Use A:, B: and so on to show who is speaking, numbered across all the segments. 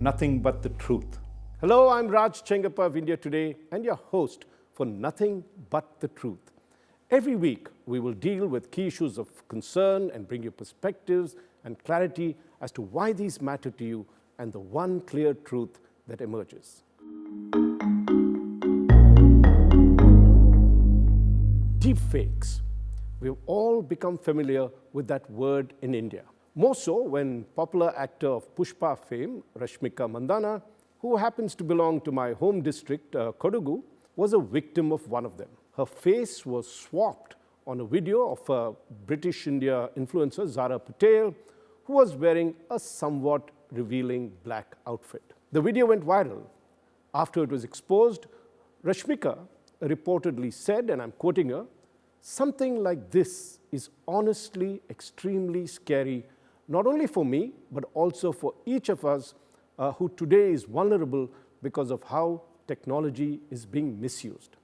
A: Nothing But the Truth.
B: Hello, I'm Raj Chandrashekhar of India Today and your host for Nothing But the Truth. Every week, we will deal with key issues of concern and bring you perspectives and clarity as to why these matter to you and the one clear truth that emerges. Deepfakes. We've all become familiar with that word in India. More so when popular actor of Pushpa fame, Rashmika Mandanna, who happens to belong to my home district, Kodagu, was a victim of one of them. Her face was swapped on a video of a British India influencer, Zara Patel, who was wearing a somewhat revealing black outfit. The video went viral. After it was exposed, Rashmika reportedly said, and I'm quoting her, "Something like this is honestly extremely scary, not only for me, but also for each of us who today is vulnerable because of how technology is being misused."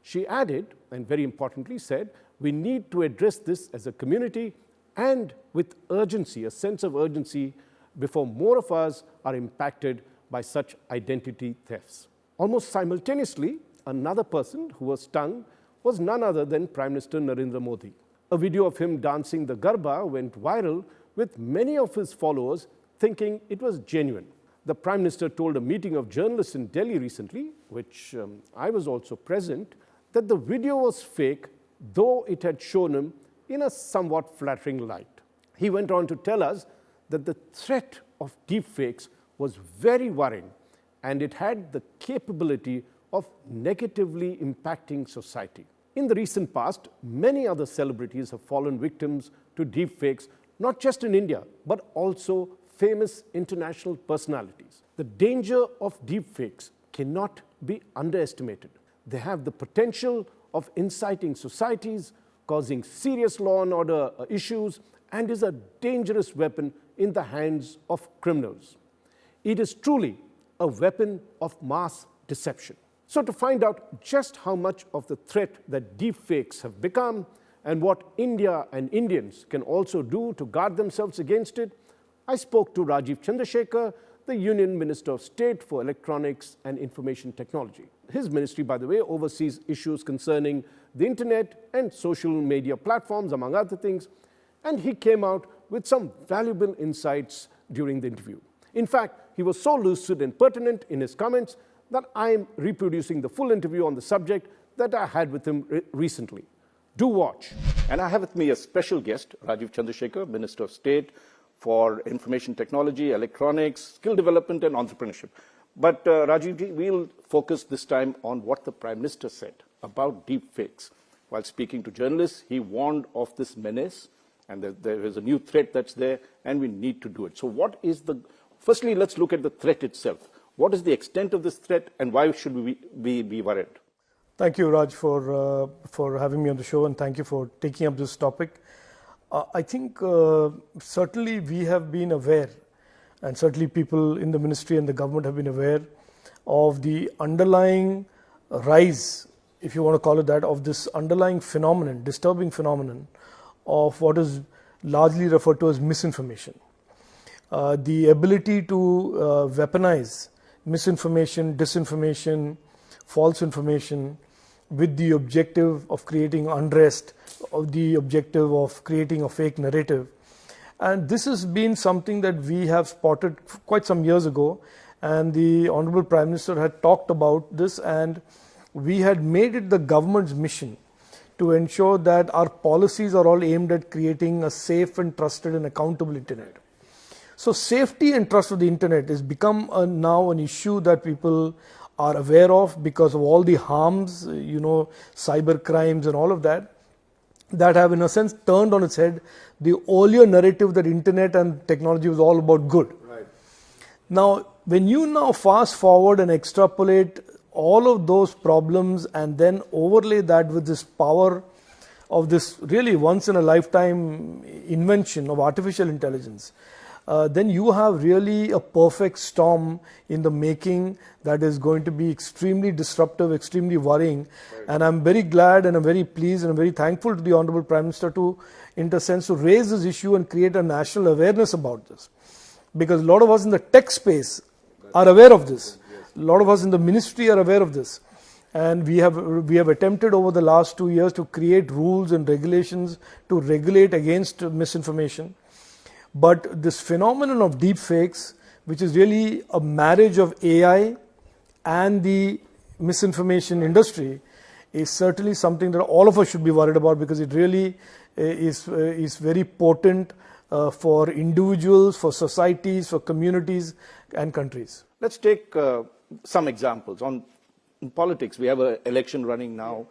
B: She added, and very importantly said, we need to address this as a community and with urgency, a sense of urgency, before more of us are impacted by such identity thefts. Almost simultaneously, another person who was stung was none other than Prime Minister Narendra Modi. A video of him dancing the Garba went viral, with many of his followers thinking it was genuine. The Prime Minister told a meeting of journalists in Delhi recently, which I was also present, that the video was fake, though it had shown him in a somewhat flattering light. He went on to tell us that the threat of deepfakes was very worrying, and it had the capability of negatively impacting society. In the recent past, many other celebrities have fallen victims to deepfakes, not just in India, but also famous international personalities. The danger of deepfakes cannot be underestimated. They have the potential of inciting societies, causing serious law and order issues, and is a dangerous weapon in the hands of criminals. It is truly a weapon of mass deception. So to find out just how much of the threat that deepfakes have become and what India and Indians can also do to guard themselves against it, I spoke to Rajeev Chandrashekhar, the Union Minister of State for Electronics and Information Technology. His ministry, by the way, oversees issues concerning the internet and social media platforms, among other things, and he came out with some valuable insights during the interview. In fact, he was so lucid and pertinent in his comments that I am reproducing the full interview on the subject that I had with him recently. Do watch. And I have with me a special guest, Rajeev Chandrashekhar, Minister of State for Information Technology, Electronics, Skill Development and Entrepreneurship. But Rajeev, we'll focus this time on what the Prime Minister said about deepfakes. While speaking to journalists, he warned of this menace and that there is a new threat that's there and we need to do it. So firstly, let's look at the threat itself. What is the extent of this threat and why should we be worried?
C: Thank you, Raj, for having me on the show, and thank you for taking up this topic. I think certainly we have been aware, and certainly people in the ministry and the government have been aware of the underlying rise, if you want to call it that, of this underlying phenomenon, disturbing phenomenon of what is largely referred to as misinformation. The ability to weaponize misinformation, disinformation, false information with the objective of creating unrest, of the objective of creating a fake narrative. And this has been something that we have spotted quite some years ago, and the Honorable Prime Minister had talked about this, and we had made it the government's mission to ensure that our policies are all aimed at creating a safe and trusted and accountable internet. So safety and trust of the internet has become now an issue that people are aware of because of all the harms, cyber crimes and all of that have in a sense turned on its head the earlier narrative that internet and technology was all about good.
B: Right.
C: Now, when you now fast forward and extrapolate all of those problems and then overlay that with this power of this really once in a lifetime invention of artificial intelligence, then you have really a perfect storm in the making that is going to be extremely disruptive, extremely worrying. Right. And I'm very glad and I'm very pleased and I'm very thankful to the Honorable Prime Minister to raise this issue and create a national awareness about this. Because a lot of us in the tech space are aware of this. A lot of us in the ministry are aware of this. And we have attempted over the last 2 years to create rules and regulations to regulate against misinformation. But this phenomenon of deepfakes, which is really a marriage of AI and the misinformation industry, is certainly something that all of us should be worried about, because it really is very potent for individuals, for societies, for communities and countries.
A: Let's take some examples. In politics, we have an election running now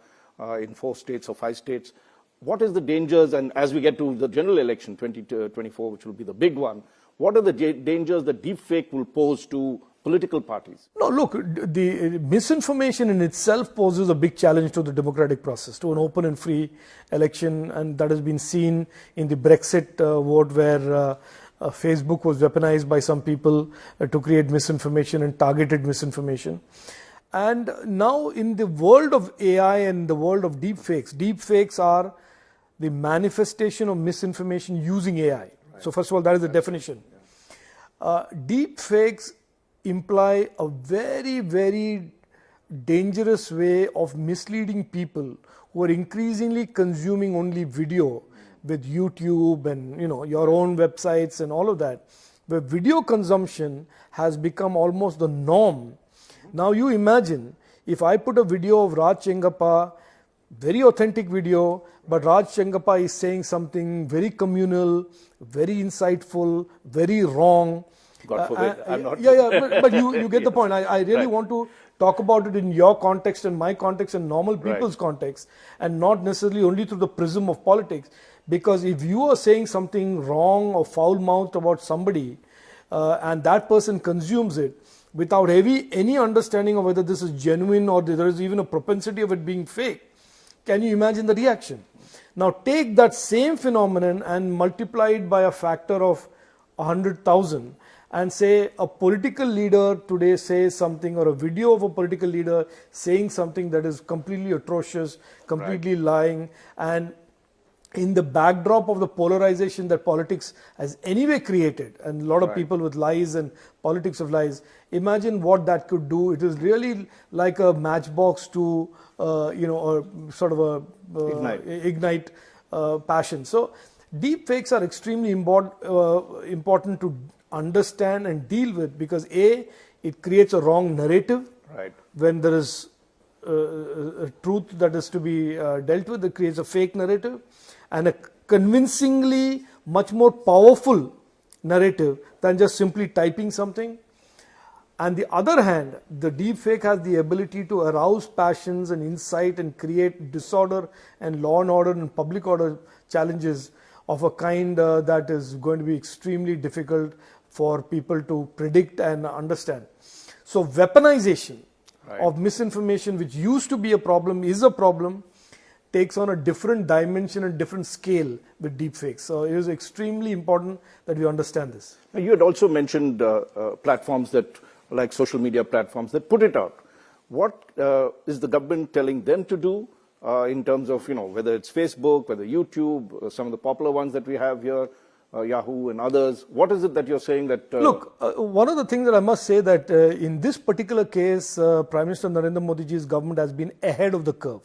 A: in 4 states or 5 states. What is the dangers, and as we get to the general election 2024, which will be the big one, what are the dangers that deepfake will pose to political parties?
C: No, look, the misinformation in itself poses a big challenge to the democratic process, to an open and free election, and that has been seen in the Brexit vote, where Facebook was weaponized by some people to create misinformation and targeted misinformation. And now in the world of AI and the world of deepfakes are the manifestation of misinformation using AI. Right. So first of all, that is the definition. Deepfakes imply a very, very dangerous way of misleading people who are increasingly consuming only video with YouTube and your own websites and all of that, where video consumption has become almost the norm. Now you imagine if I put a video of Raj Chengappa, very authentic video, but Raj Chengappa is saying something very communal, very insightful, very wrong.
A: God forbid, I'm not.
C: But you get the point. I really want to talk about it in your context and my context and normal people's context, and not necessarily only through the prism of politics. Because if you are saying something wrong or foul-mouthed about somebody, and that person consumes it without any understanding of whether this is genuine or there is even a propensity of it being fake, can you imagine the reaction? Now take that same phenomenon and multiply it by a factor of 100,000 and say a political leader today says something, or a video of a political leader saying something that is completely atrocious, completely lying, and in the backdrop of the polarization that politics has anyway created, and a lot of people with lies and politics of lies, imagine what that could do. It is really like a matchbox to, a sort of a ignite passion. So deepfakes are extremely important to understand and deal with, because it creates a wrong narrative.
A: Right.
C: When there is a truth that is to be dealt with, it creates a fake narrative, and a convincingly much more powerful narrative than just simply typing something. On the other hand, the deepfake has the ability to arouse passions and incite and create disorder and law and order and public order challenges of a kind that is going to be extremely difficult for people to predict and understand. So weaponization of misinformation, which used to be a problem, is a problem, takes on a different dimension and different scale with deepfakes. So it is extremely important that we understand this.
A: You had also mentioned platforms that, like social media platforms, that put it out. What is the government telling them to do in terms of, whether it's Facebook, whether YouTube, some of the popular ones that we have here, Yahoo and others? What is it that you're saying that...
C: Look, one of the things that I must say that in this particular case, Prime Minister Narendra Modi ji's government has been ahead of the curve.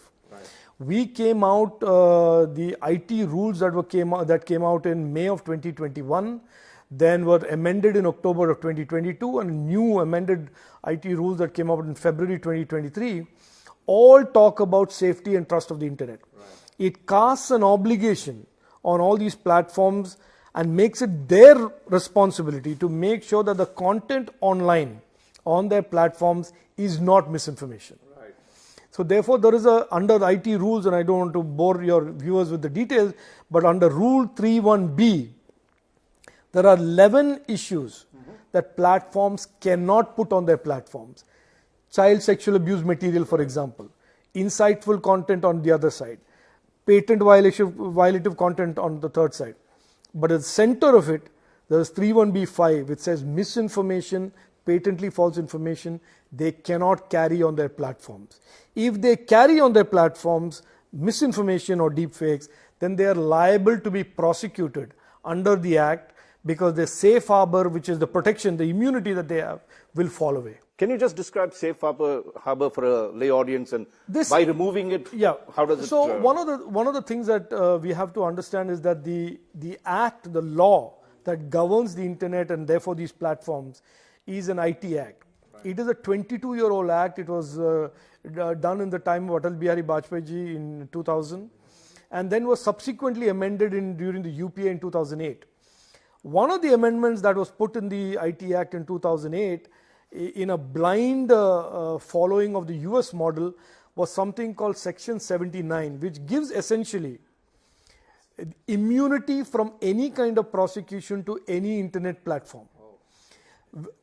C: We came out, the IT rules that came out in May of 2021, then were amended in October of 2022, and new amended IT rules that came out in February 2023, all talk about safety and trust of the internet. It casts an obligation on all these platforms and makes it their responsibility to make sure that the content online on their platforms is not misinformation. So therefore, there is under IT rules, and I don't want to bore your viewers with the details, but under Rule 31B, there are 11 issues that platforms cannot put on their platforms. Child sexual abuse material, for example, insightful content on the other side, patent violative content on the third side. But at the center of it, there is 31B5, which says misinformation, patently false information, they cannot carry on their platforms. If they carry on their platforms misinformation or deepfakes, then they are liable to be prosecuted under the Act, because the safe harbor, which is the protection, the immunity that they have, will fall away.
A: Can you just describe safe harbor for a lay audience, and by removing it, how does it?
C: So one of the things that we have to understand is that the act, the law that governs the internet and therefore these platforms, is an IT act. Right. It is a 22-year-old act. It was done in the time of Atal Bihari Vajpayee ji in 2000, and then was subsequently amended during the UPA in 2008. One of the amendments that was put in the IT Act in 2008, in a blind following of the US model, was something called Section 79, which gives essentially immunity from any kind of prosecution to any internet platform.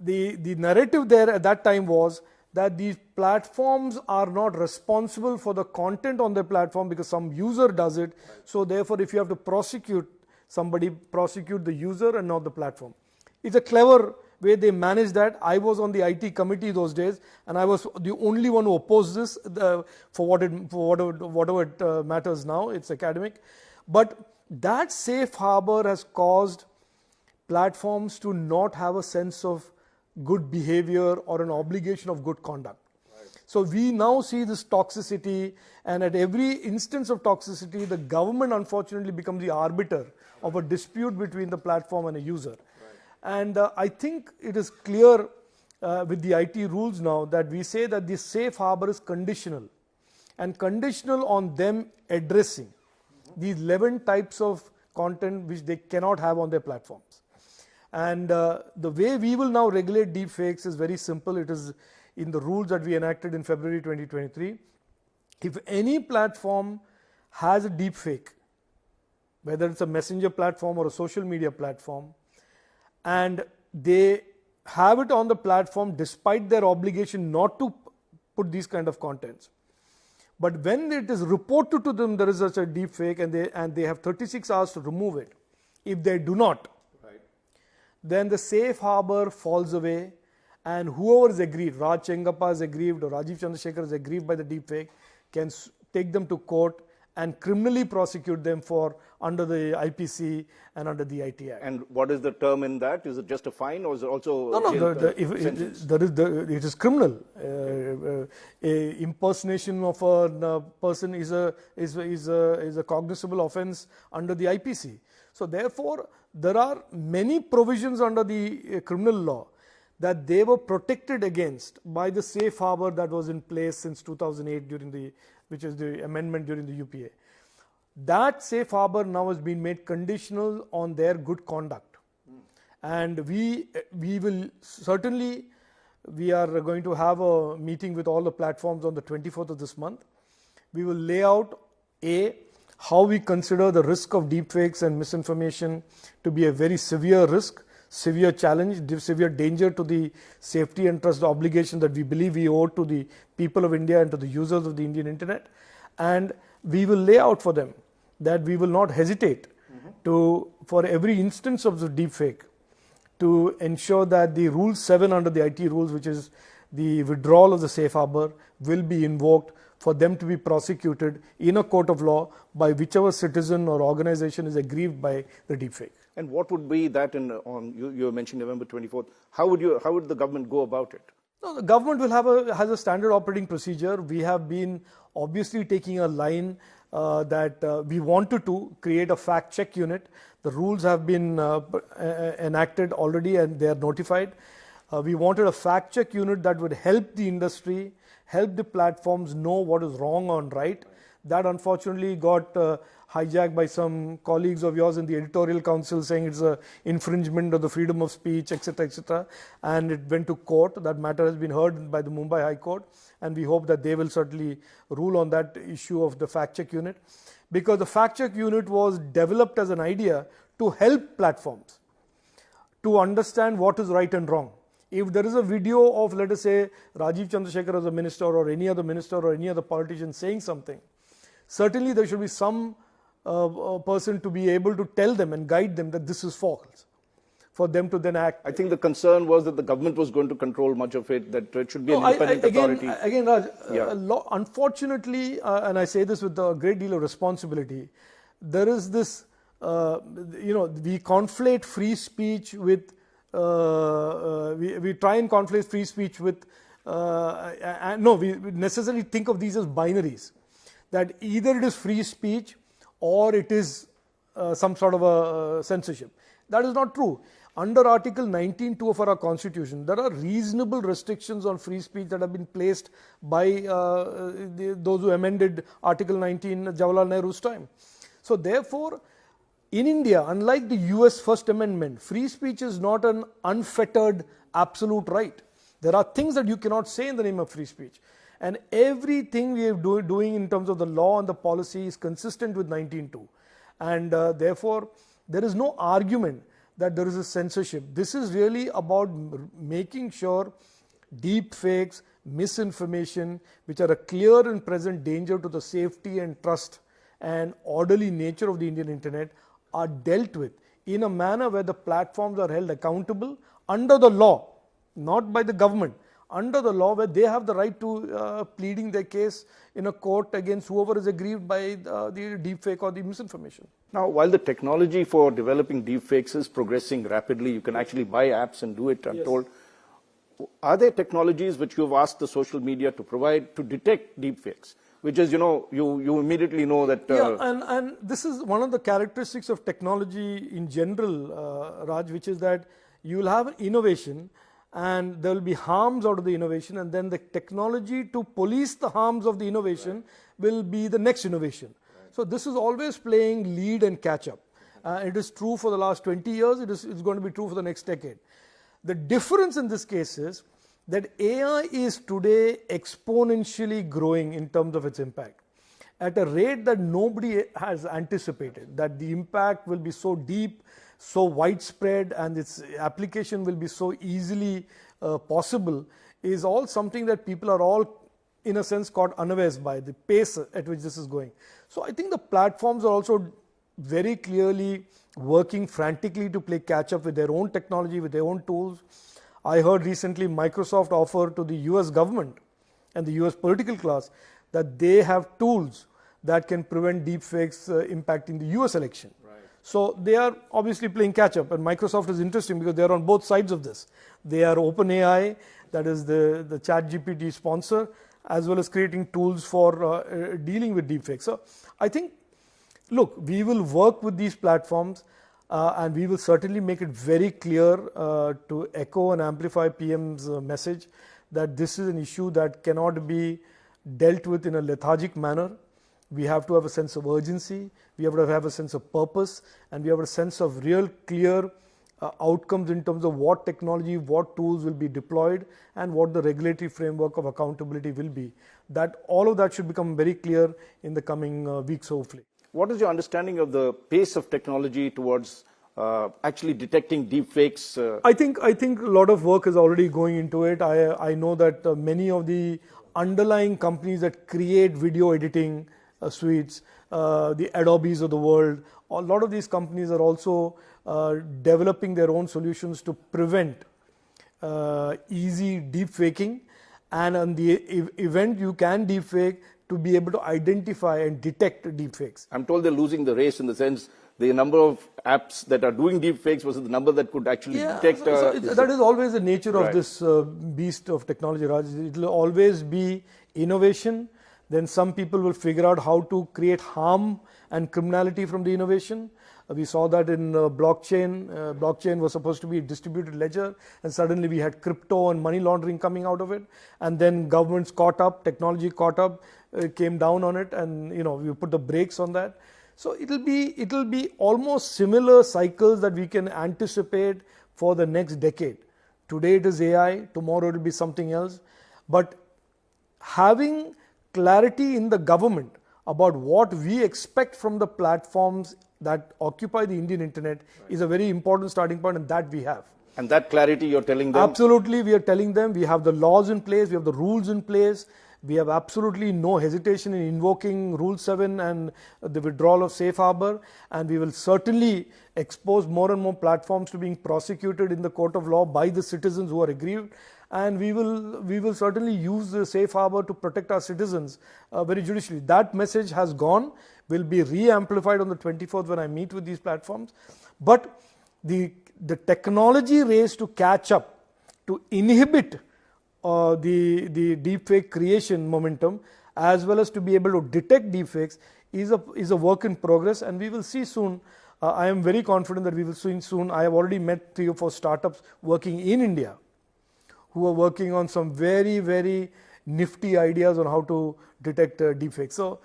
C: The narrative there at that time was that these platforms are not responsible for the content on their platform because some user does it. So therefore, if you have to prosecute somebody, prosecute the user and not the platform. It's a clever way they manage that. I was on the IT committee those days, and I was the only one who opposed this for whatever it matters now. It's academic. But that safe harbor has caused platforms to not have a sense of good behavior or an obligation of good conduct. Right. So we now see this toxicity, and at every instance of toxicity, the government unfortunately becomes the arbiter of a dispute between the platform and a user. Right. And I think it is clear with the IT rules now that we say that the safe harbor is conditional, and conditional on them addressing these 11 types of content which they cannot have on their platforms. And the way we will now regulate deepfakes is very simple. It is in the rules that we enacted in February 2023. If any platform has a deepfake, whether it's a messenger platform or a social media platform, and they have it on the platform despite their obligation not to put these kind of contents, but when it is reported to them there is such a deepfake, and they have 36 hours to remove it. If they do not, then the safe harbor falls away, and whoever is aggrieved, Raj Chengappa is aggrieved or Rajeev Chandrashekhar is aggrieved by the deepfake, can take them to court and criminally prosecute them for under the IPC and under the IT Act.
A: And what is the term in that? Is it just a fine, or is it also
C: it is criminal. Impersonation of a person is a cognizable offence under the IPC. So therefore, there are many provisions under the criminal law that they were protected against by the safe harbor that was in place since 2008 which is the amendment during the UPA. That safe harbor now has been made conditional on their good conduct. And we will certainly, we are going to have a meeting with all the platforms on the 24th of this month. We will lay out how we consider the risk of deepfakes and misinformation to be a very severe risk, severe challenge, severe danger to the safety and trust obligation that we believe we owe to the people of India and to the users of the Indian internet. And we will lay out for them that we will not hesitate for every instance of the deepfake, to ensure that the Rule 7 under the IT rules, which is the withdrawal of the safe harbor, will be invoked for them to be prosecuted in a court of law by whichever citizen or organization is aggrieved by the deepfake.
A: And what would be that you mentioned November 24th? How would the government go about it?
C: No, the government has a standard operating procedure. We have been obviously taking a line that we wanted to create a fact check unit. The rules have been enacted already and they are notified. We wanted a fact check unit that would help the industry, help the platforms know what is wrong or right. That unfortunately got hijacked by some colleagues of yours in the editorial council saying it's an infringement of the freedom of speech, etc., and it went to court. That matter has been heard by the Mumbai High Court, and we hope that they will certainly rule on that issue of the fact check unit, because the fact check unit was developed as an idea to help platforms to understand what is right and wrong. If there is a video of, let us say, Rajeev Chandrashekhar as a minister or any other minister or any other politician saying something, certainly there should be some person to be able to tell them and guide them that this is false, for them to then act.
A: I think the concern was that the government was going to control much of it, that it should be an independent authority.
C: Again, Raj, unfortunately, and I say this with a great deal of responsibility, there is this we conflate free speech with, we try and conflate free speech with, no, we necessarily think of these as binaries, that either it is free speech or it is some sort of a censorship. That is not true. Under Article 19(2) of our Constitution, there are reasonable restrictions on free speech that have been placed by those who amended Article 19 at Jawaharlal Nehru's time. So therefore, in India, unlike the US First Amendment, free speech is not an unfettered absolute right. There are things that you cannot say in the name of free speech. And everything we are doing in terms of the law and the policy is consistent with 19(2). And therefore, there is no argument that there is a censorship. This is really about making sure deep fakes, misinformation, which are a clear and present danger to the safety and trust and orderly nature of the Indian internet, are dealt with in a manner where the platforms are held accountable under the law, not by the government, under the law, where they have the right to pleading their case in a court against whoever is aggrieved by the deepfake or the misinformation.
A: Now, while the technology for developing deepfakes is progressing rapidly, you can actually buy apps and do it, I'm told. Are there technologies which you have asked the social media to provide to detect deepfakes? Which is, you immediately know that...
C: and this is one of the characteristics of technology in general, Raj, which is that you will have innovation and there will be harms out of the innovation, and then the technology to police the harms of the innovation will be the next innovation. So this is always playing lead and catch up. It is true for the last 20 years, it's going to be true for the next decade. The difference in this case is that AI is today exponentially growing in terms of its impact at a rate that nobody has anticipated, that the impact will be so deep, so widespread, and its application will be so easily possible, is all something that people are all, in a sense, caught unawares by the pace at which this is going. So I think the platforms are also very clearly working frantically to play catch up with their own technology, with their own tools. I heard recently Microsoft offer to the US government and the US political class that they have tools that can prevent deepfakes impacting the US election. So they are obviously playing catch up, and Microsoft is interesting because they are on both sides of this. They are OpenAI, that is the ChatGPT sponsor, as well as creating tools for dealing with deepfakes. So I think, look, we will work with these platforms and we will certainly make it very clear to echo and amplify PM's message that this is an issue that cannot be dealt with in a lethargic manner. We have to have a sense of urgency, we have to have a sense of purpose, and we have a sense of real clear outcomes in terms of what technology, what tools will be deployed, and what the regulatory framework of accountability will be. That all of that should become very clear in the coming weeks, hopefully.
A: What is your understanding of the pace of technology towards actually detecting deepfakes?
C: I think a lot of work is already going into it. I know that many of the underlying companies that create video editing suites, the Adobes of the world, a lot of these companies are also developing their own solutions to prevent easy deepfaking, and on the event you can deepfake, to be able to identify and detect deepfakes.
A: I'm told they're losing the race in the sense the number of apps that are doing deepfakes versus the number that could actually detect.
C: That is always the nature of this beast of technology, Raj. It will always be innovation. Then some people will figure out how to create harm and criminality from the innovation. We saw that in blockchain. Blockchain was supposed to be a distributed ledger, and suddenly we had crypto and money laundering coming out of it. And then governments caught up, technology caught up, came down on it, and we put the brakes on that. So it'll be almost similar cycles that we can anticipate for the next decade. Today it is AI, tomorrow it will be something else. But having clarity in the government about what we expect from the platforms that occupy the Indian internet is a very important starting point, and that we have.
A: And that clarity you're telling them?
C: Absolutely, we are telling them. We have the laws in place, we have the rules in place. We have absolutely no hesitation in invoking Rule 7 and the withdrawal of safe harbor, and we will certainly expose more and more platforms to being prosecuted in the court of law by the citizens who are aggrieved. And we will certainly use the safe harbor to protect our citizens very judicially. That message has gone. will be re-amplified on the 24th when I meet with these platforms. But the technology race to catch up, to inhibit the deepfake creation momentum, as well as to be able to detect deepfakes, is a work in progress, and we will see soon. I am very confident that we will see soon. I have already met 3 or 4 startups working in India who are working on some very, very nifty ideas on how to detect deepfakes. So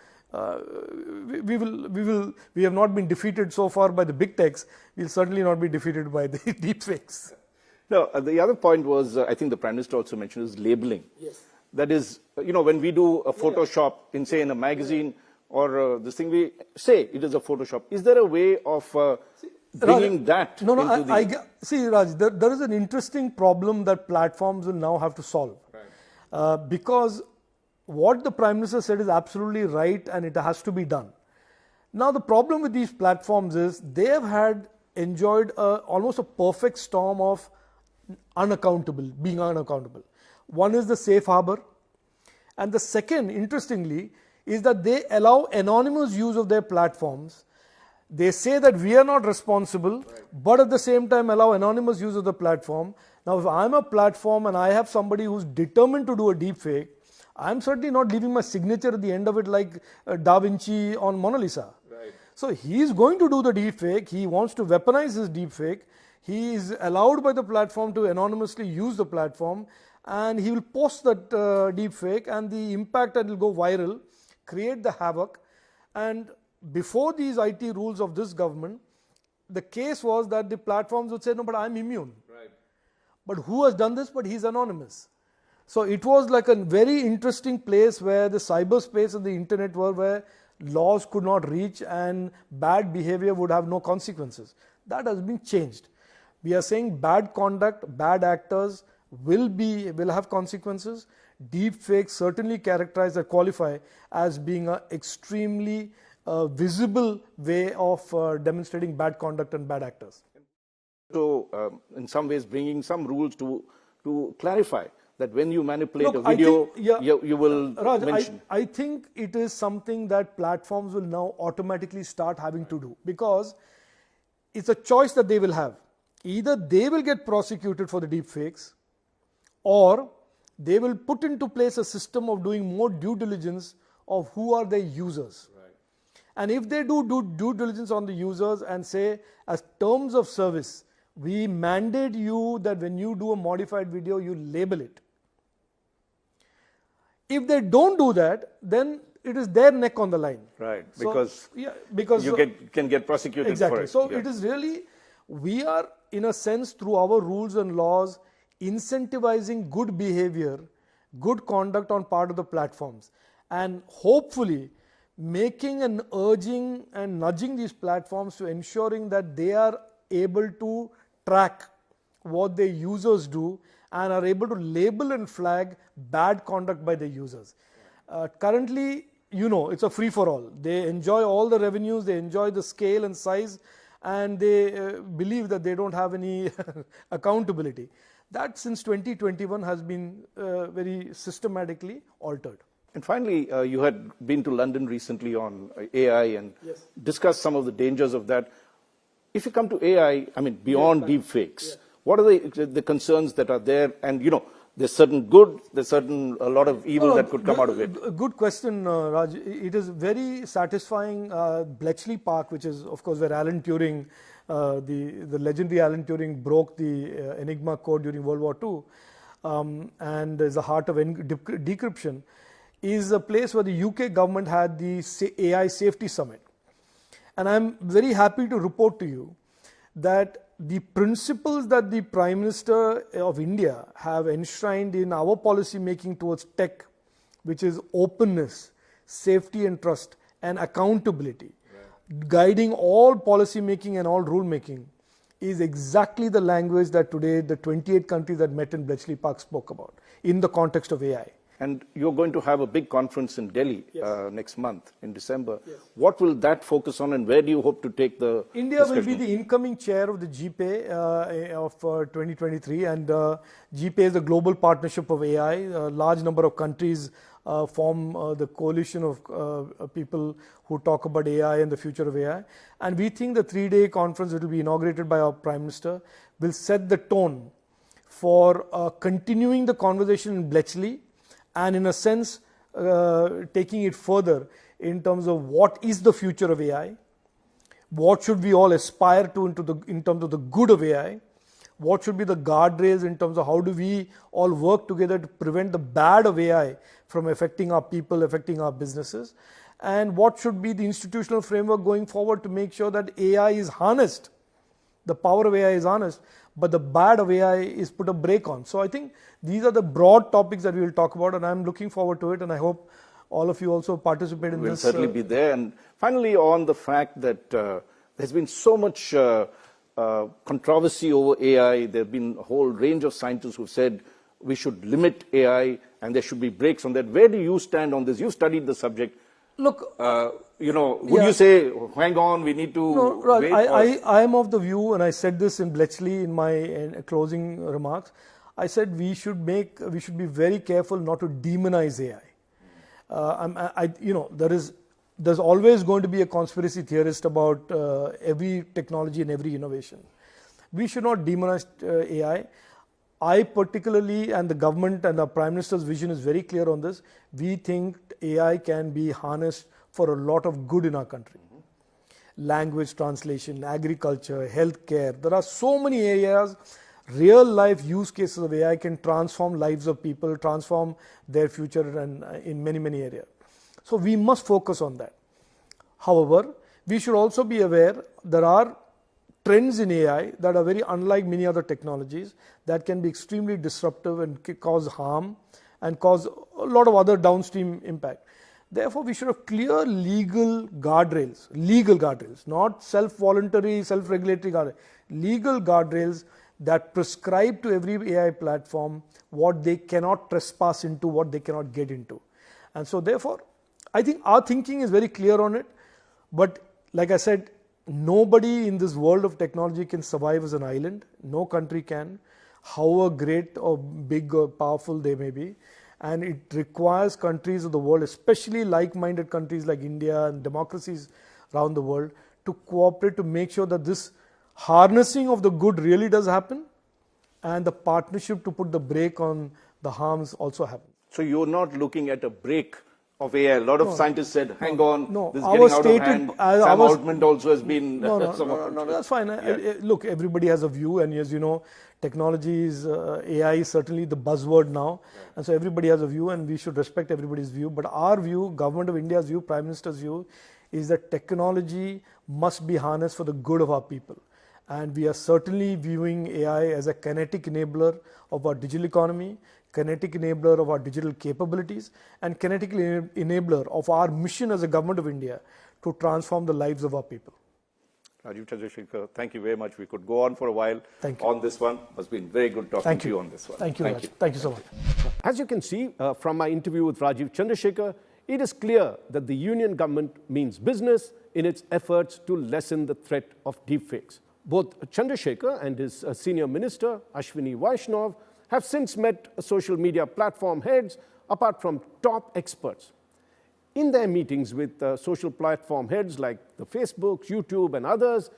C: we have not been defeated so far by the big techs. We'll certainly not be defeated by the deepfakes.
A: No, the other point was, I think the Prime Minister also mentioned, is labeling.
C: Yes.
A: That is, when we do a Photoshop in, say, in a magazine or this thing, we say it is a Photoshop. Is there a way of bringing that
C: No,
A: into
C: see, Raj, there is an interesting problem that platforms will now have to solve. Right. Because what the Prime Minister said is absolutely right, and it has to be done. Now, the problem with these platforms is they have enjoyed almost a perfect storm of being unaccountable. One is the safe harbor, and the second, interestingly, is that they allow anonymous use of their platforms. They say that we are not responsible, right, but at the same time allow anonymous use of the platform. Now, if I'm a platform and I have somebody who's determined to do a deepfake, I'm certainly not leaving my signature at the end of it like Da Vinci on Mona Lisa. Right. So he's going to do the deepfake. He wants to weaponize his deepfake. He is allowed by the platform to anonymously use the platform, and he will post that deepfake, and the impact that will go viral, create the havoc. And before these IT rules of this government, the case was that the platforms would say, no, but I'm immune. Right. But who has done this? But he's anonymous. So it was like a very interesting place where the cyberspace and the internet were, where laws could not reach and bad behavior would have no consequences. That has been changed. We are saying bad conduct, bad actors will have consequences. Deepfakes certainly characterize or qualify as being an extremely visible way of demonstrating bad conduct and bad actors.
A: So, in some ways, bringing some rules to clarify that when you manipulate a video, you will
C: Raj,
A: mention.
C: I think it is something that platforms will now automatically start having to do, because it's a choice that they will have. Either they will get prosecuted for the deepfakes, or they will put into place a system of doing more due diligence of who are their users. Right. And if they do due diligence on the users and say, as terms of service, we mandate you that when you do a modified video, you label it. If they don't do that, then it is their neck on the line.
A: Right,
C: so,
A: because you can get prosecuted
C: exactly.
A: for it.
C: So it is really, we are in a sense through our rules and laws incentivizing good behavior, good conduct on part of the platforms, and hopefully making and urging and nudging these platforms to ensuring that they are able to track what their users do and are able to label and flag bad conduct by their users. Currently, it's a free-for-all. They enjoy all the revenues, they enjoy the scale and size, and they believe that they don't have any accountability. That since 2021 has been very systematically altered.
A: And finally, you had been to London recently on AI and discussed some of the dangers of that. If you come to AI, beyond deepfakes, what are the concerns that are there? And, there's certain good, there's a lot of evil that could come out of it.
C: Good question, Raj. It is very satisfying. Bletchley Park, which is, of course, where Alan Turing, the legendary Alan Turing broke the Enigma code during World War II, and is the heart of decryption, is a place where the UK government had the AI Safety Summit. And I'm very happy to report to you that the principles that the Prime Minister of India have enshrined in our policy making towards tech, which is openness, safety and trust, and accountability, guiding all policy making and all rule making, is exactly the language that today the 28 countries that met in Bletchley Park spoke about in the context of AI.
A: And you're going to have a big conference in Delhi next month, in December. What will that focus on, and where do you hope to take the
C: India discussion? Will be the incoming chair of the GPA of 2023, and GPA is the global partnership of AI. A large number of countries form the coalition of people who talk about AI and the future of AI. And we think the 3-day conference that will be inaugurated by our Prime Minister will set the tone for continuing the conversation in Bletchley, and in a sense taking it further in terms of what is the future of AI, what should we all aspire to in terms of the good of AI, what should be the guardrails in terms of how do we all work together to prevent the bad of AI from affecting our people, affecting our businesses, and what should be the institutional framework going forward to make sure that AI is harnessed, the power of AI is harnessed, but the bad of AI is put a brake on. So I think these are the broad topics that we will talk about, and I'm looking forward to it, and I hope all of you also participate in this.
A: We'll certainly be there. And finally, on the fact that there's been so much controversy over AI, there have been a whole range of scientists who've said we should limit AI and there should be brakes on that. Where do you stand on this? You studied the subject.
C: Look,
A: would you say, hang on, we need to
C: no, Raj,
A: wait?
C: I am of the view, and I said this in Bletchley in my closing remarks, I said we should be very careful not to demonize AI. There's always going to be a conspiracy theorist about every technology and every innovation. We should not demonize AI. I particularly, and the government and the Prime Minister's vision is very clear on this, we think AI can be harnessed for a lot of good in our country. Language translation, agriculture, healthcare, there are so many areas, real life use cases of AI can transform lives of people, transform their future, and in many, many areas. So we must focus on that. However, we should also be aware there are trends in AI that are very unlike many other technologies that can be extremely disruptive and cause harm and cause a lot of other downstream impact. Therefore, we should have clear legal guardrails, not self-voluntary, self-regulatory guardrails, legal guardrails that prescribe to every AI platform what they cannot trespass into, what they cannot get into. And so therefore, I think our thinking is very clear on it, but like I said, nobody in this world of technology can survive as an island. No country can, however great or big or powerful they may be. And it requires countries of the world, especially like-minded countries like India and democracies around the world, to cooperate to make sure that this harnessing of the good really does happen, and the partnership to put the brake on the harms also happen.
A: So you're not looking at a break of AI. A lot of scientists said, hang on, this is
C: our
A: getting out
C: stated,
A: of hand. Sam Altman also has been...
C: No, that's fine.
A: Yeah.
C: Look, everybody has a view, and as you know, technology is, AI is certainly the buzzword now, and so everybody has a view, and we should respect everybody's view. But our view, Government of India's view, Prime Minister's view, is that technology must be harnessed for the good of our people. And we are certainly viewing AI as a kinetic enabler of our digital economy, kinetic enabler of our digital capabilities, and kinetic enabler of our mission as a Government of India to transform the lives of our people.
A: Rajeev Chandrashekhar, thank you very much. We could go on for a while on this one. It's been very good talking to you on this one.
C: Thank you, Raj. Thank you so much.
B: As you can see from my interview with Rajeev Chandrashekhar, it is clear that the union government means business in its efforts to lessen the threat of deepfakes. Both Chandrashekhar and his senior minister, Ashwini Vaishnav, have since met social media platform heads, apart from top experts. In their meetings with social platform heads like the Facebook, YouTube, and others,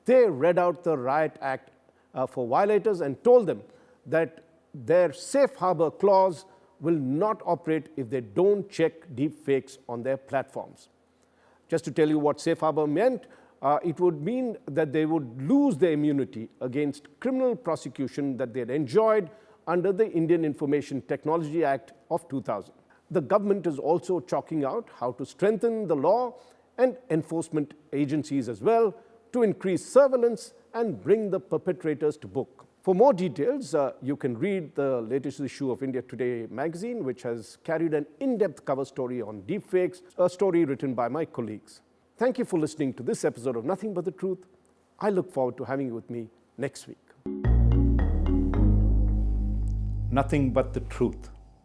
B: they read out the Riot Act for violators and told them that their safe harbor clause will not operate if they don't check deepfakes on their platforms. Just to tell you what safe harbor meant, it would mean that they would lose their immunity against criminal prosecution that they had enjoyed under the Indian Information Technology Act of 2000. The government is also chalking out how to strengthen the law and enforcement agencies as well to increase surveillance and bring the perpetrators to book. For more details, you can read the latest issue of India Today magazine, which has carried an in-depth cover story on deepfakes, a story written by my colleagues. Thank you for listening to this episode of Nothing But the Truth. I look forward to having you with me next week.
D: Nothing but the truth.